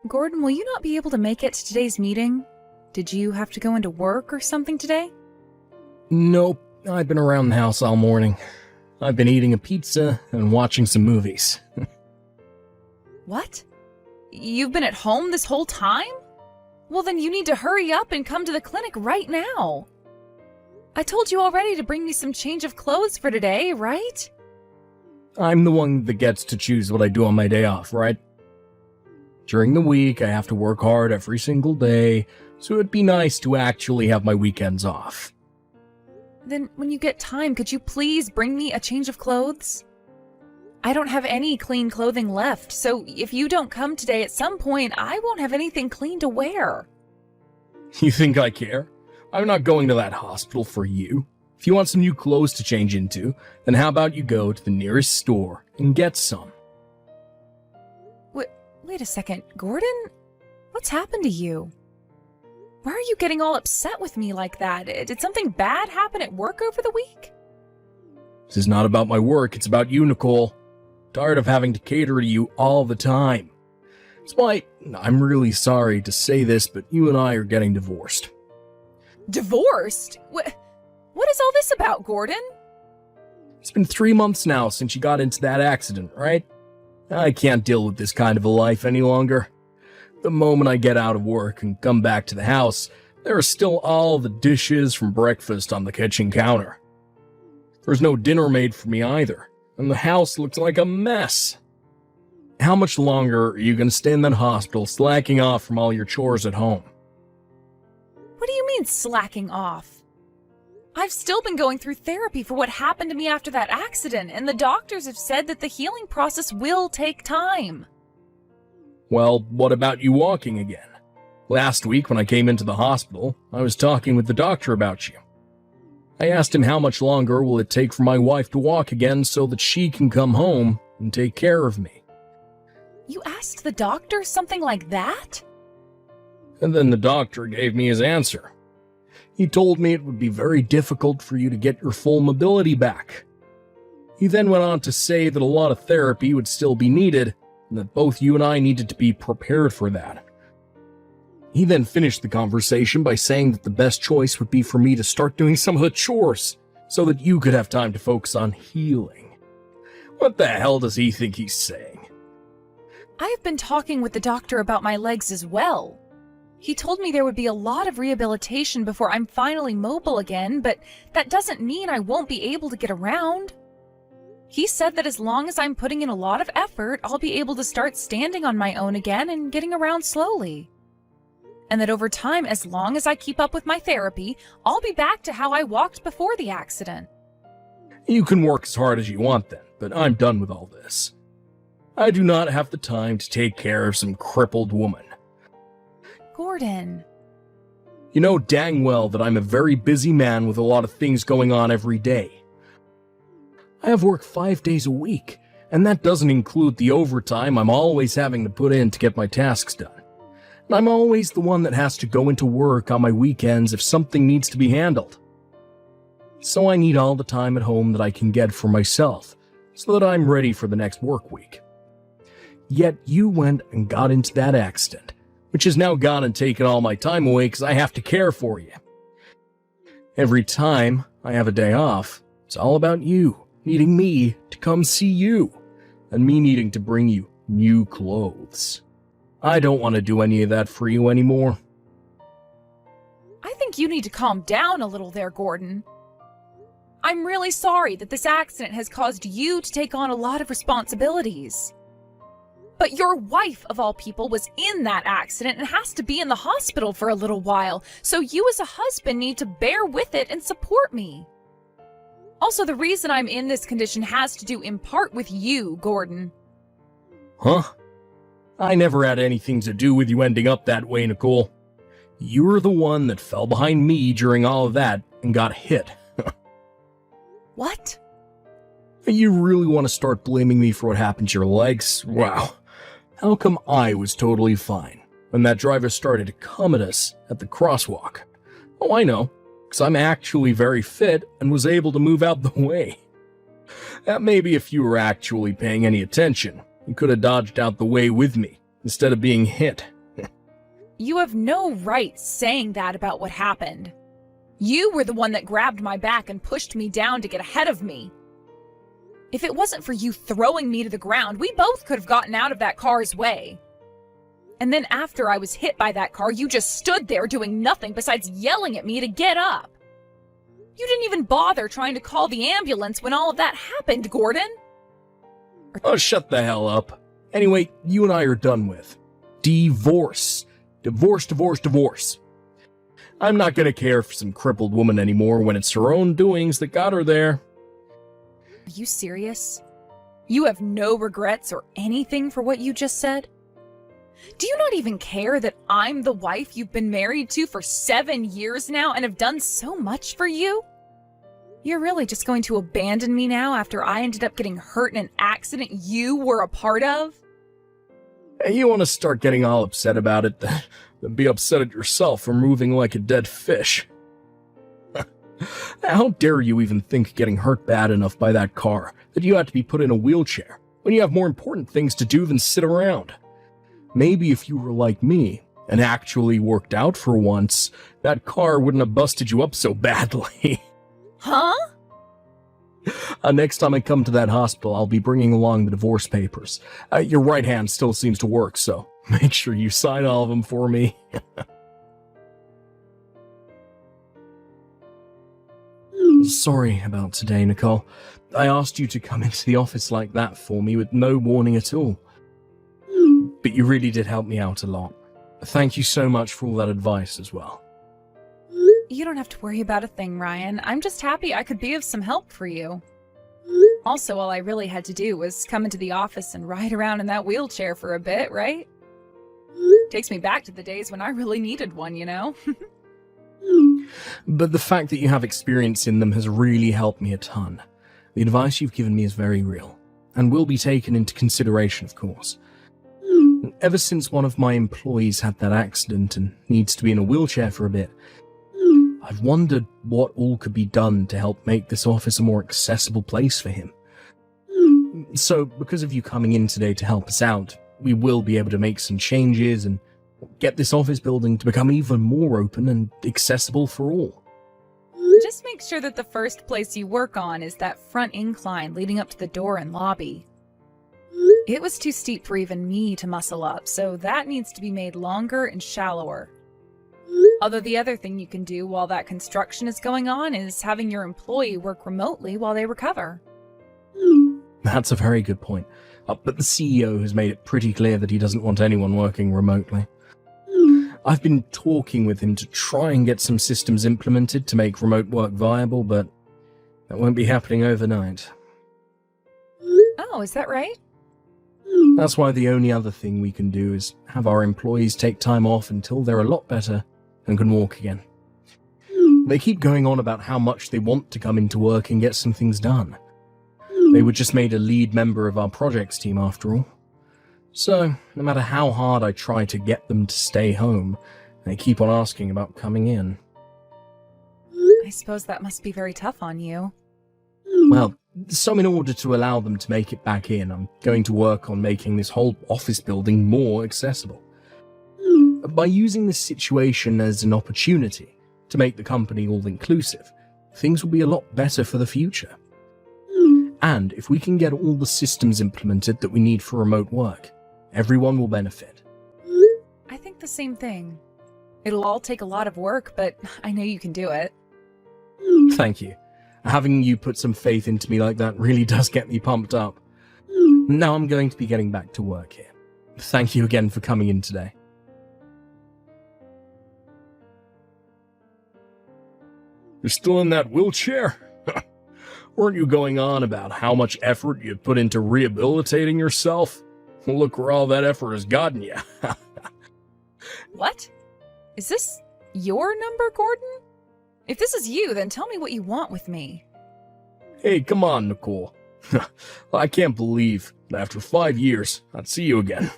Gordon, will you not be able to make it to today's meeting? Did you have to go into work or something today? Nope, I've been around the house all morning. I've been eating a pizza and watching some movies. What? You've been at home this whole time? Well, then you need to hurry up and come to the clinic right now. I told you already to bring me some change of clothes for today, right? I'm the one that gets to choose what I do on my day off, right? During the week, I have to work hard every single day, so it'd be nice to actually have my weekends off. Then when you get time, could you please bring me a change of clothes? I don't have any clean clothing left, so if you don't come today at some point, I won't have anything clean to wear. You think I care? I'm not going to that hospital for you. If you want some new clothes to change into, then how about you go to the nearest store and get some? Wait a second, Gordon? What's happened to you? Why are you getting all upset with me like that? Did something bad happen at work over the week? This is not about my work, it's about you, Nicole. Tired of having to cater to you all the time. That's why I'm really sorry to say this, but you and I are getting divorced. Divorced? What is all this about, Gordon? It's been 3 months now since you got into that accident, right? I can't deal with this kind of a life any longer. The moment I get out of work and come back to the house, there are still all the dishes from breakfast on the kitchen counter. There's no dinner made for me either, and the house looks like a mess. How much longer are you going to stay in that hospital slacking off from all your chores at home? What do you mean slacking off? I've still been going through therapy for what happened to me after that accident, and the doctors have said that the healing process will take time. Well, what about you walking again? Last week when I came into the hospital, I was talking with the doctor about you. I asked him how much longer will it take for my wife to walk again so that she can come home and take care of me. You asked the doctor something like that? And then the doctor gave me his answer. He told me it would be very difficult for you to get your full mobility back. He then went on to say that a lot of therapy would still be needed, and that both you and I needed to be prepared for that. He then finished the conversation by saying that the best choice would be for me to start doing some of the chores, so that you could have time to focus on healing. What the hell does he think he's saying? I have been talking with the doctor about my legs as well. He told me there would be a lot of rehabilitation before I'm finally mobile again, but that doesn't mean I won't be able to get around. He said that as long as I'm putting in a lot of effort, I'll be able to start standing on my own again and getting around slowly. And that over time, as long as I keep up with my therapy, I'll be back to how I walked before the accident. You can work as hard as you want then, but I'm done with all this. I do not have the time to take care of some crippled woman. Gordon. You know dang well that I'm a very busy man with a lot of things going on every day. I have work 5 days a week, and that doesn't include the overtime I'm always having to put in to get my tasks done. And I'm always the one that has to go into work on my weekends if something needs to be handled. So I need all the time at home that I can get for myself, so that I'm ready for the next work week. Yet you went and got into that accident, which has now gone and taken all my time away because I have to care for you. Every time I have a day off, it's all about you needing me to come see you, and me needing to bring you new clothes. I don't want to do any of that for you anymore. I think you need to calm down a little there, Gordon. I'm really sorry that this accident has caused you to take on a lot of responsibilities. But your wife, of all people, was in that accident and has to be in the hospital for a little while, so you as a husband need to bear with it and support me. Also, the reason I'm in this condition has to do in part with you, Gordon. Huh? I never had anything to do with you ending up that way, Nicole. You were the one that fell behind me during all of that and got hit. What? You really want to start blaming me for what happened to your legs? Wow. How come I was totally fine when that driver started to come at us at the crosswalk? Oh, I know, because I'm actually very fit and was able to move out the way. That maybe if you were actually paying any attention, you could have dodged out the way with me, instead of being hit. You have no right saying that about what happened. You were the one that grabbed my back and pushed me down to get ahead of me. If it wasn't for you throwing me to the ground, we both could have gotten out of that car's way. And then after I was hit by that car, you just stood there doing nothing besides yelling at me to get up. You didn't even bother trying to call the ambulance when all of that happened, Gordon. Oh, shut the hell up. Anyway, you and I are done with. Divorce. Divorce, divorce, divorce. I'm not gonna care for some crippled woman anymore when it's her own doings that got her there. Are you serious? You have no regrets or anything for what you just said? Do you not even care that I'm the wife you've been married to for 7 years now and have done so much for you? You're really just going to abandon me now after I ended up getting hurt in an accident you were a part of? Hey, you want to start getting all upset about it, then be upset at yourself for moving like a dead fish. How dare you even think getting hurt bad enough by that car that you had to be put in a wheelchair when you have more important things to do than sit around? Maybe if you were like me and actually worked out for once, that car wouldn't have busted you up so badly. Huh? Next time I come to that hospital, I'll be bringing along the divorce papers. Your right hand still seems to work, so make sure you sign all of them for me. Sorry about today, Nicole. I asked you to come into the office like that for me with no warning at all. But you really did help me out a lot. Thank you so much for all that advice as well. You don't have to worry about a thing, Ryan. I'm just happy I could be of some help for you. Also, all I really had to do was come into the office and ride around in that wheelchair for a bit, right? Takes me back to the days when I really needed one, you know? But the fact that you have experience in them has really helped me a ton. The advice you've given me is very real, and will be taken into consideration, of course. Ever since one of my employees had that accident and needs to be in a wheelchair for a bit, I've wondered what all could be done to help make this office a more accessible place for him. So, because of you coming in today to help us out, we will be able to make some changes and get this office building to become even more open and accessible for all. Just make sure that the first place you work on is that front incline leading up to the door and lobby. It was too steep for even me to muscle up, so that needs to be made longer and shallower. Although the other thing you can do while that construction is going on is having your employee work remotely while they recover. That's a very good point. But the CEO has made it pretty clear that he doesn't want anyone working remotely. I've been talking with him to try and get some systems implemented to make remote work viable, but that won't be happening overnight. Oh, is that right? That's why the only other thing we can do is have our employees take time off until they're a lot better and can walk again. They keep going on about how much they want to come into work and get some things done. They were just made a lead member of our projects team after all. So, no matter how hard I try to get them to stay home, they keep on asking about coming in. I suppose that must be very tough on you. Well, so in order to allow them to make it back in, I'm going to work on making this whole office building more accessible. By using this situation as an opportunity to make the company all-inclusive, things will be a lot better for the future. And if we can get all the systems implemented that we need for remote work, everyone will benefit. I think the same thing. It'll all take a lot of work, but I know you can do it. Thank you. Having you put some faith into me like that really does get me pumped up. Now I'm going to be getting back to work here. Thank you again for coming in today. You're still in that wheelchair? Weren't you going on about how much effort you put into rehabilitating yourself? Well, look where all that effort has gotten you. What? Is this your number, Gordon? If this is you, then tell me what you want with me. Hey, come on, Nicole. I can't believe that after 5 years, I'd see you again.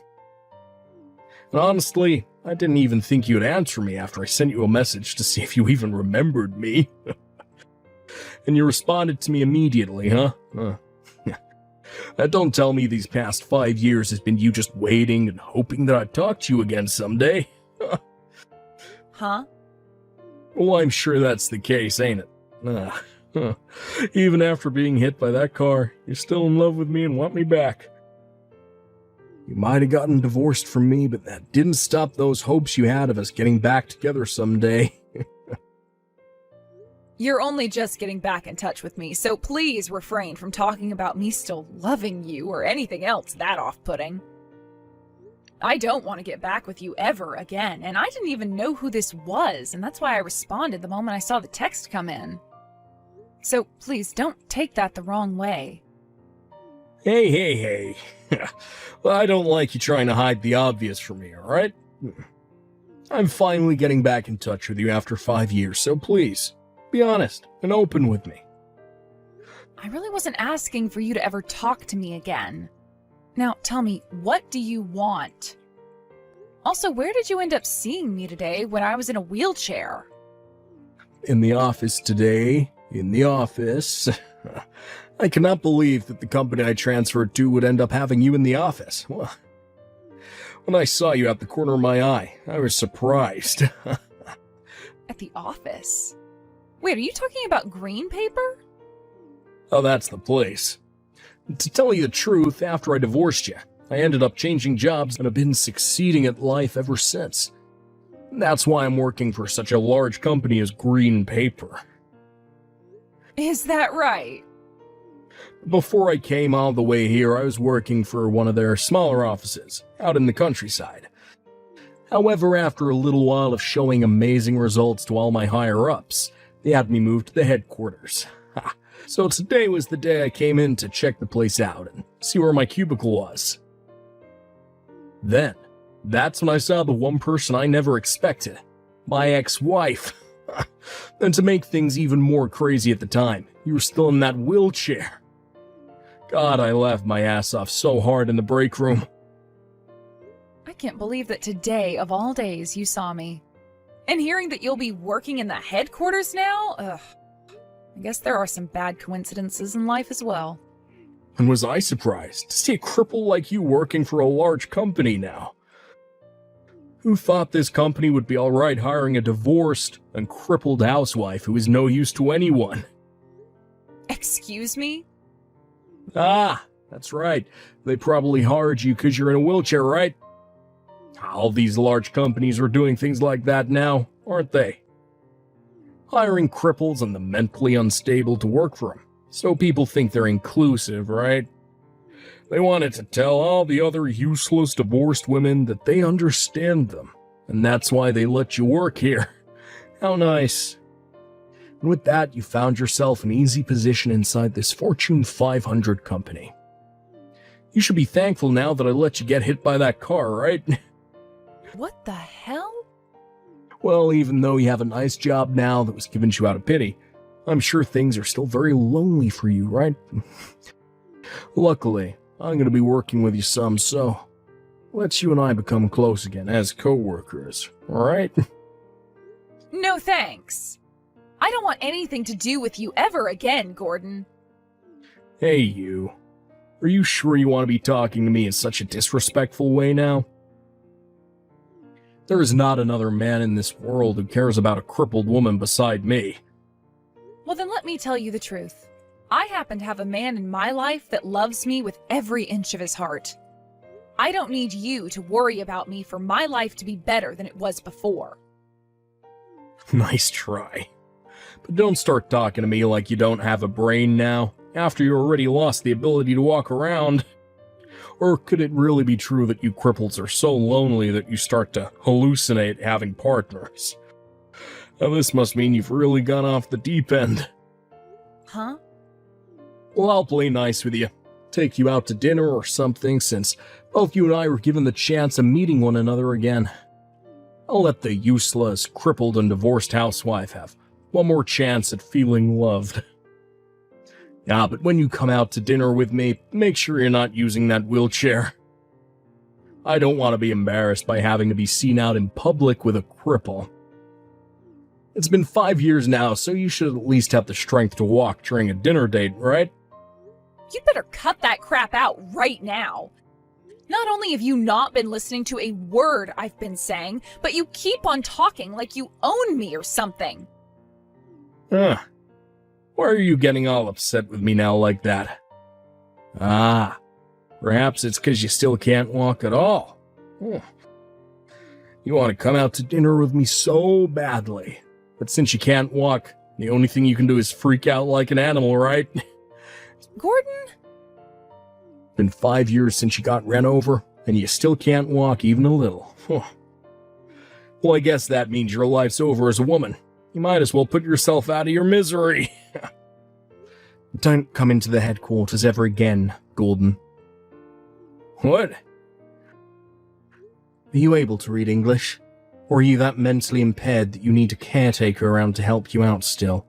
And honestly, I didn't even think you'd answer me after I sent you a message to see if you even remembered me. And you responded to me immediately, huh? Don't tell me these past 5 years has been you just waiting and hoping that I'd talk to you again someday. Huh? Well, I'm sure that's the case, ain't it? Even after being hit by that car, you're still in love with me and want me back. You might have gotten divorced from me, but that didn't stop those hopes you had of us getting back together someday. You're only just getting back in touch with me, so please refrain from talking about me still loving you or anything else that off-putting. I don't want to get back with you ever again, and I didn't even know who this was, and that's why I responded the moment I saw the text come in. So please don't take that the wrong way. Hey. Well, I don't like you trying to hide the obvious from me, alright? I'm finally getting back in touch with you after 5 years, so please, be honest and open with me. I really wasn't asking for you to ever talk to me again. Now, tell me, what do you want? Also, where did you end up seeing me today when I was in a wheelchair? In the office today. In the office. I cannot believe that the company I transferred to would end up having you in the office. Well, when I saw you at the corner of my eye, I was surprised. At the office? Wait, are you talking about green paper? Oh, that's the place. To tell you the truth, after I divorced you, I ended up changing jobs and have been succeeding at life ever since. That's why I'm working for such a large company as Green Paper. Is that right? Before I came all the way here, I was working for one of their smaller offices, out in the countryside. However, after a little while of showing amazing results to all my higher-ups, they had me moved to the headquarters. So today was the day I came in to check the place out and see where my cubicle was. Then, that's when I saw the one person I never expected, my ex-wife. And to make things even more crazy at the time, you were still in that wheelchair. God, I laughed my ass off so hard in the break room. I can't believe that today, of all days, you saw me. And hearing that you'll be working in the headquarters now? Ugh. I guess there are some bad coincidences in life as well. And was I surprised to see a cripple like you working for a large company now? Who thought this company would be alright hiring a divorced and crippled housewife who is no use to anyone? Excuse me? Ah, that's right. They probably hired you because you're in a wheelchair, right? All these large companies are doing things like that now, aren't they? Hiring cripples and the mentally unstable to work for them, so people think they're inclusive, right? They wanted to tell all the other useless divorced women that they understand them, and that's why they let you work here. How nice. And with that, you found yourself an easy position inside this Fortune 500 company. You should be thankful now that I let you get hit by that car, right? What the hell? Well, even though you have a nice job now that was given to you out of pity, I'm sure things are still very lonely for you, right? Luckily, I'm going to be working with you some, so let's you and I become close again as co-workers, alright? No thanks. I don't want anything to do with you ever again, Gordon. Hey, you. Are you sure you want to be talking to me in such a disrespectful way now? There is not another man in this world who cares about a crippled woman beside me. Well, then let me tell you the truth. I happen to have a man in my life that loves me with every inch of his heart. I don't need you to worry about me for my life to be better than it was before. Nice try. But don't start talking to me like you don't have a brain now, after you already lost the ability to walk around. Or could it really be true that you cripples are so lonely that you start to hallucinate having partners? Now this must mean you've really gone off the deep end. Huh? Well, I'll play nice with you. Take you out to dinner or something, since both you and I were given the chance of meeting one another again. I'll let the useless, crippled, and divorced housewife have one more chance at feeling loved. Yeah, but when you come out to dinner with me, make sure you're not using that wheelchair. I don't want to be embarrassed by having to be seen out in public with a cripple. It's been 5 years now, so you should at least have the strength to walk during a dinner date, right? You'd better cut that crap out right now. Not only have you not been listening to a word I've been saying, but you keep on talking like you own me or something. Why are you getting all upset with me now like that? Ah, perhaps it's because you still can't walk at all. You want to come out to dinner with me so badly, but since you can't walk, the only thing you can do is freak out like an animal, right? Gordon? Been 5 years since you got ran over, and you still can't walk even a little. Well, I guess that means your life's over as a woman. You might as well put yourself out of your misery. Don't come into the headquarters ever again, Gordon. What? Are you able to read English? Or are you that mentally impaired that you need a caretaker around to help you out still?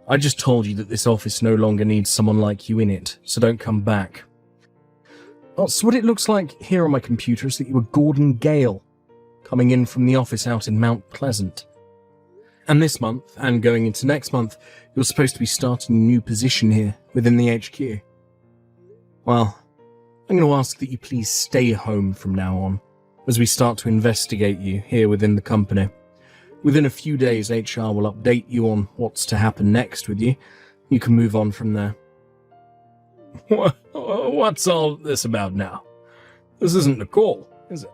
I just told you that this office no longer needs someone like you in it, so don't come back. Oh, so what it looks like here on my computer is that you were Gordon Gale, coming in from the office out in Mount Pleasant. And this month, and going into next month, you're supposed to be starting a new position here, within the HQ. Well, I'm going to ask that you please stay home from now on, as we start to investigate you here within the company. Within a few days, HR will update you on what's to happen next with you. You can move on from there. What's all this about now? This isn't Nicole, is it?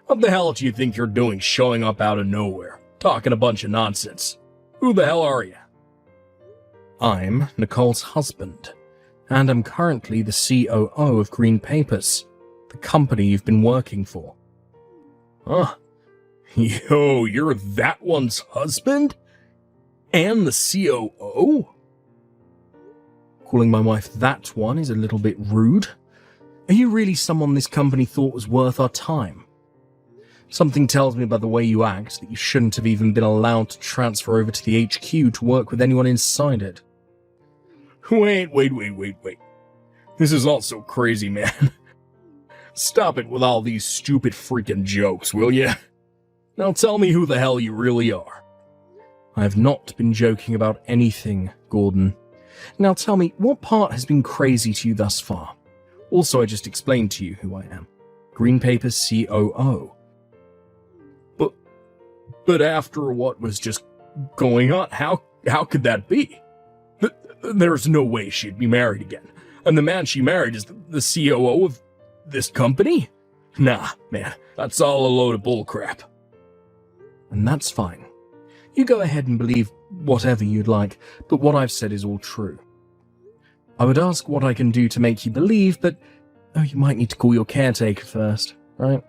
What the hell do you think you're doing showing up out of nowhere, talking a bunch of nonsense? Who the hell are you? I'm Nicole's husband, and I'm currently the COO of Green Papers, the company you've been working for. Huh? Yo, you're that one's husband? And the COO? Calling my wife that one is a little bit rude. Are you really someone this company thought was worth our time? Something tells me by the way you act that you shouldn't have even been allowed to transfer over to the HQ to work with anyone inside it. Wait. This is all so crazy, man. Stop it with all these stupid freaking jokes, will ya? Now tell me who the hell you really are. I have not been joking about anything, Gordon. Now tell me, what part has been crazy to you thus far? Also, I just explained to you who I am. Green Papers COO. But after what was just going on, how could that be? There's no way she'd be married again. And the man she married is the COO of this company? Nah, man, that's all a load of bullcrap. And that's fine. You go ahead and believe whatever you'd like, but what I've said is all true. I would ask what I can do to make you believe, but you might need to call your caretaker first, right?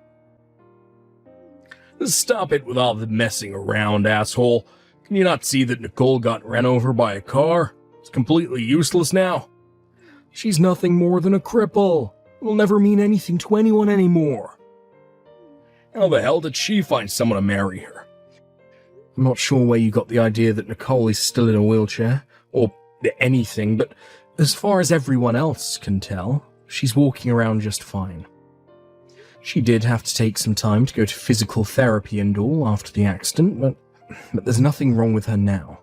Stop it with all the messing around, asshole. Can you not see that Nicole got ran over by a car? It's completely useless now. She's nothing more than a cripple. It'll never mean anything to anyone anymore. How the hell did she find someone to marry her? I'm not sure where you got the idea that Nicole is still in a wheelchair, or anything, but as far as everyone else can tell, she's walking around just fine. She did have to take some time to go to physical therapy and all after the accident, but there's nothing wrong with her now.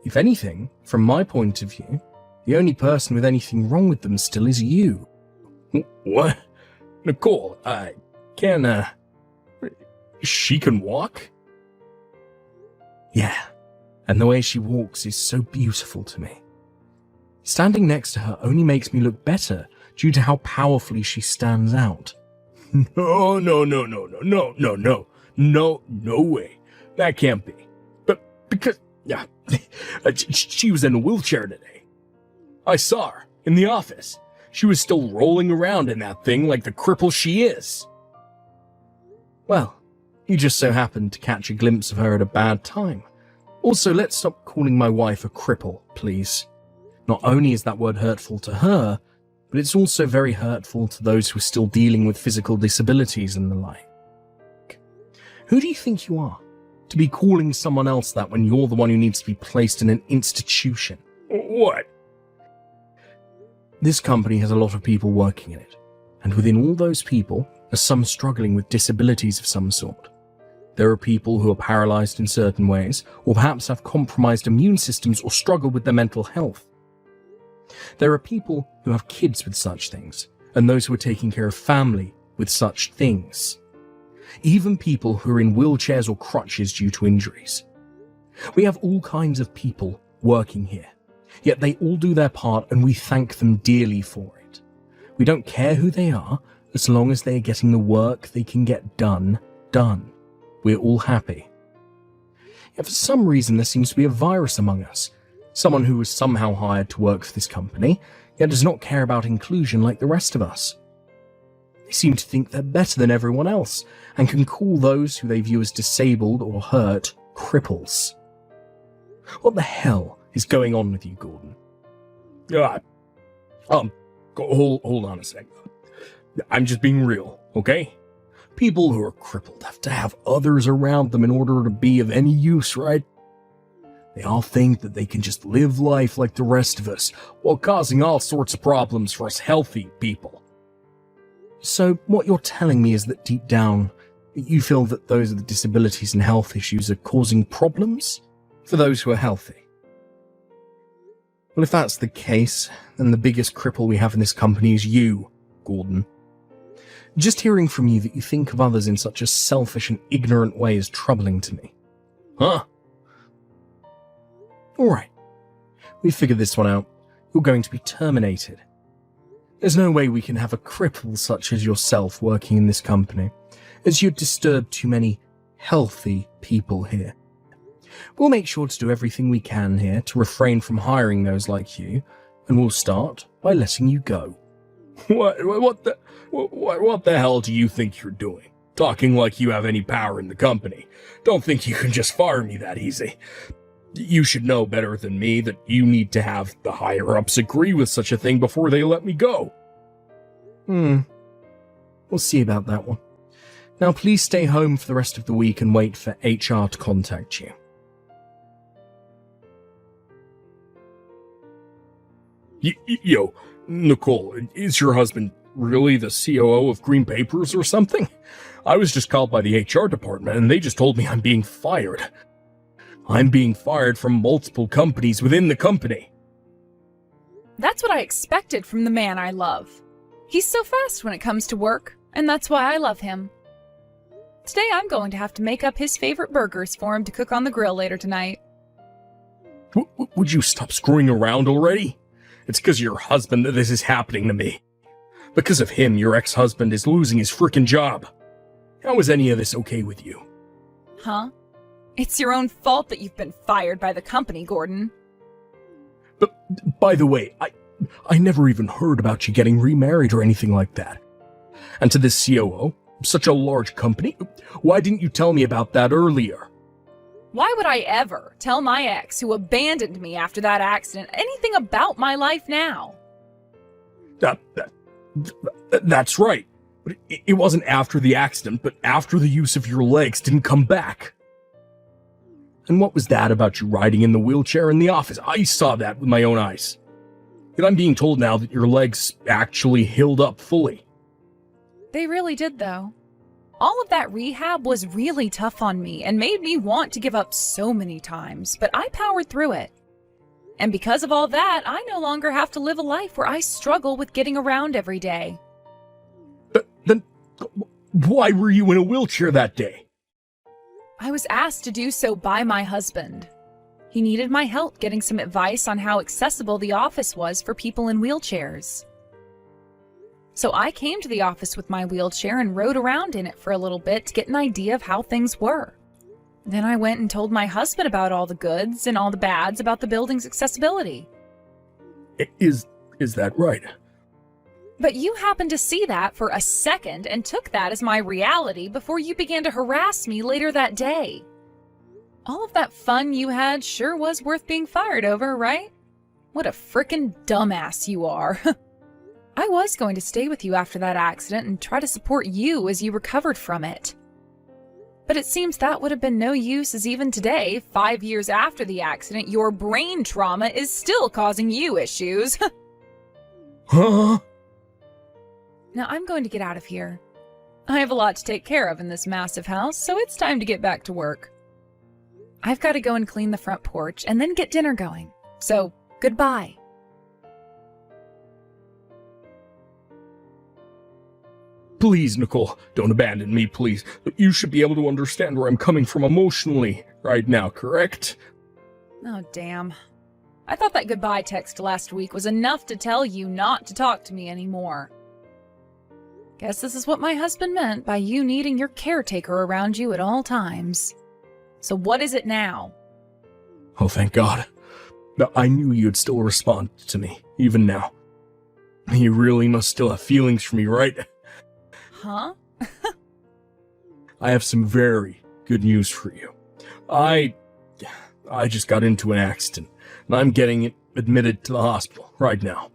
If anything, from my point of view, the only person with anything wrong with them still is you. What? Nicole, she can walk? Yeah, and the way she walks is so beautiful to me. Standing next to her only makes me look better due to how powerfully she stands out. No way. That can't be. But because, she was in a wheelchair today. I saw her in the office. She was still rolling around in that thing like the cripple she is. Well, you just so happened to catch a glimpse of her at a bad time. Also, let's stop calling my wife a cripple, please. Not only is that word hurtful to her, but it's also very hurtful to those who are still dealing with physical disabilities and the like. Who do you think you are, to be calling someone else that when you're the one who needs to be placed in an institution? What? This company has a lot of people working in it, and within all those people are some struggling with disabilities of some sort. There are people who are paralyzed in certain ways, or perhaps have compromised immune systems or struggle with their mental health. There are people who have kids with such things, and those who are taking care of family with such things. Even people who are in wheelchairs or crutches due to injuries. We have all kinds of people working here, yet they all do their part and we thank them dearly for it. We don't care who they are, as long as they are getting the work they can get done. We're all happy. Yet for some reason there seems to be a virus among us, someone who was somehow hired to work for this company, yet does not care about inclusion like the rest of us. They seem to think they're better than everyone else, and can call those who they view as disabled or hurt cripples. What the hell is going on with you, Gordon? Hold on a sec. I'm just being real, okay? People who are crippled have to have others around them in order to be of any use, right? They all think that they can just live life like the rest of us, while causing all sorts of problems for us healthy people. So what you're telling me is that deep down, you feel that those are the disabilities and health issues are causing problems for those who are healthy. Well, if that's the case, then the biggest cripple we have in this company is you, Gordon. Just hearing from you that you think of others in such a selfish and ignorant way is troubling to me. Huh? Alright. We figured this one out. You're going to be terminated. There's no way we can have a cripple such as yourself working in this company, as you'd disturb too many healthy people here. We'll make sure to do everything we can here to refrain from hiring those like you, and we'll start by letting you go. What the hell do you think you're doing? Talking like you have any power in the company. Don't think you can just fire me that easy. You should know better than me that you need to have the higher-ups agree with such a thing before they let me go. We'll see about that one. Now please stay home for the rest of the week and wait for HR to contact you. Yo, Nicole, is your husband really the COO of Green Papers or something? I was just called by the HR department and they just told me I'm being fired. I'm being fired from multiple companies within the company. That's what I expected from the man I love. He's so fast when it comes to work, and that's why I love him. Today I'm going to have to make up his favorite burgers for him to cook on the grill later tonight. Would you stop screwing around already? It's because of your husband that this is happening to me. Because of him, your ex-husband is losing his frickin' job. How is any of this okay with you? Huh? It's your own fault that you've been fired by the company, Gordon. But, by the way, I never even heard about you getting remarried or anything like that. And to this COO, such a large company, why didn't you tell me about that earlier? Why would I ever tell my ex who abandoned me after that accident anything about my life now? That's right. But it wasn't after the accident, but after the use of your legs didn't come back. And what was that about you riding in the wheelchair in the office? I saw that with my own eyes. Yet I'm being told now that your legs actually healed up fully. They really did, though. All of that rehab was really tough on me and made me want to give up so many times, but I powered through it. And because of all that, I no longer have to live a life where I struggle with getting around every day. Then why were you in a wheelchair that day? I was asked to do so by my husband. He needed my help getting some advice on how accessible the office was for people in wheelchairs. So I came to the office with my wheelchair and rode around in it for a little bit to get an idea of how things were. Then I went and told my husband about all the goods and all the bads about the building's accessibility. Is that right? But you happened to see that for a second and took that as my reality before you began to harass me later that day. All of that fun you had sure was worth being fired over, right? What a frickin' dumbass you are. I was going to stay with you after that accident and try to support you as you recovered from it. But it seems that would have been no use, as even today, 5 years after the accident, your brain trauma is still causing you issues. Huh? Now I'm going to get out of here. I have a lot to take care of in this massive house, so it's time to get back to work. I've got to go and clean the front porch and then get dinner going. So, goodbye. Please, Nicole, don't abandon me, please. You should be able to understand where I'm coming from emotionally right now, correct? Oh, damn. I thought that goodbye text last week was enough to tell you not to talk to me anymore. Guess this is what my husband meant by you needing your caretaker around you at all times. So what is it now? Oh, thank God. I knew you'd still respond to me, even now. You really must still have feelings for me, right? Huh? I have some very good news for you. I just got into an accident, and I'm getting admitted to the hospital right now.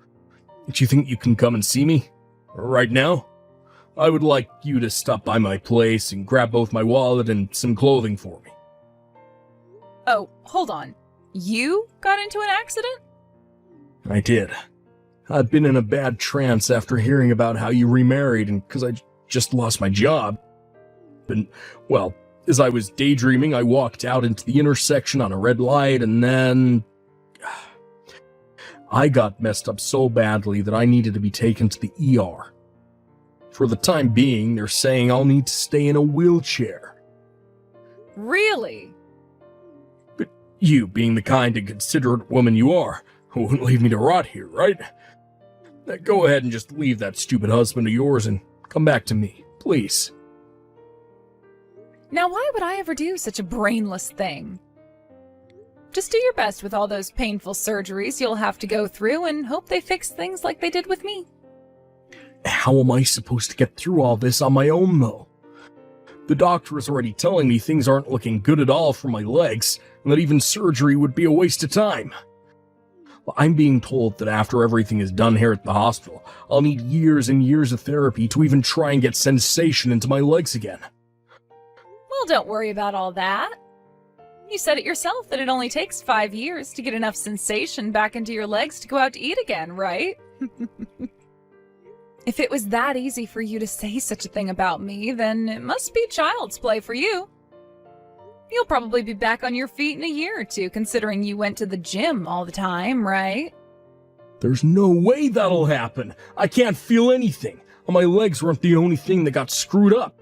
Do you think you can come and see me? Right now? I would like you to stop by my place and grab both my wallet and some clothing for me. Oh, hold on. You got into an accident? I did. I'd been in a bad trance after hearing about how you remarried and because I just lost my job. And, well, as I was daydreaming, I walked out into the intersection on a red light and then I got messed up so badly that I needed to be taken to the ER. For the time being, they're saying I'll need to stay in a wheelchair. Really? But you, being the kind and considerate woman you are, wouldn't leave me to rot here, right? Now go ahead and just leave that stupid husband of yours and come back to me, please. Now why would I ever do such a brainless thing? Just do your best with all those painful surgeries you'll have to go through and hope they fix things like they did with me. How am I supposed to get through all this on my own, though? The doctor is already telling me things aren't looking good at all for my legs, and that even surgery would be a waste of time. I'm being told that after everything is done here at the hospital, I'll need years and years of therapy to even try and get sensation into my legs again. Well, don't worry about all that. You said it yourself that it only takes 5 years to get enough sensation back into your legs to go out to eat again, right? If it was that easy for you to say such a thing about me, then it must be child's play for you. You'll probably be back on your feet in a year or two, considering you went to the gym all the time, right? There's no way that'll happen. I can't feel anything. My legs weren't the only thing that got screwed up.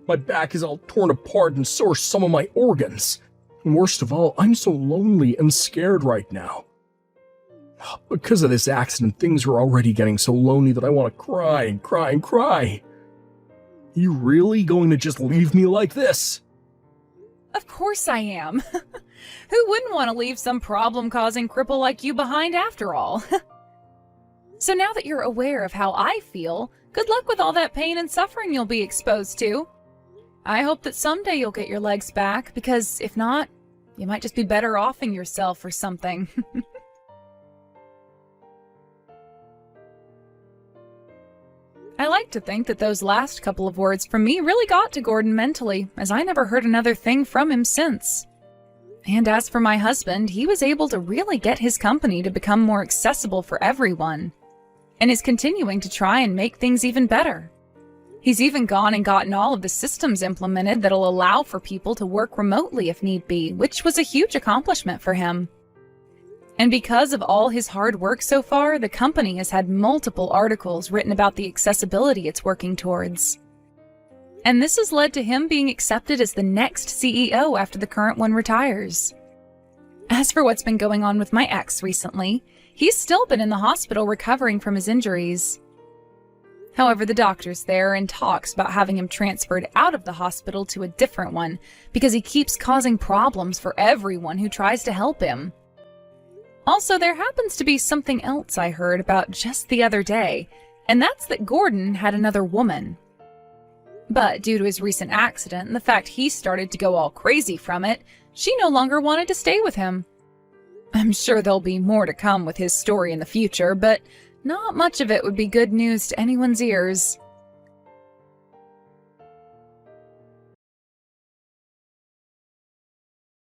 My back is all torn apart and so are some of my organs. And worst of all, I'm so lonely and scared right now. Because of this accident, things are already getting so lonely that I want to cry and cry and cry. You really going to just leave me like this? Of course I am. Who wouldn't want to leave some problem-causing cripple like you behind after all? So now that you're aware of how I feel, good luck with all that pain and suffering you'll be exposed to. I hope that someday you'll get your legs back, because if not, you might just be better offing yourself or something. I like to think that those last couple of words from me really got to Gordon mentally, as I never heard another thing from him since. And as for my husband, he was able to really get his company to become more accessible for everyone, and is continuing to try and make things even better. He's even gone and gotten all of the systems implemented that'll allow for people to work remotely if need be, which was a huge accomplishment for him. And because of all his hard work so far, the company has had multiple articles written about the accessibility it's working towards. And this has led to him being accepted as the next CEO after the current one retires. As for what's been going on with my ex recently, he's still been in the hospital recovering from his injuries. However, the doctor's there and talks about having him transferred out of the hospital to a different one because he keeps causing problems for everyone who tries to help him. Also, there happens to be something else I heard about just the other day, and that's that Gordon had another woman. But due to his recent accident and the fact he started to go all crazy from it, she no longer wanted to stay with him. I'm sure there'll be more to come with his story in the future, but not much of it would be good news to anyone's ears.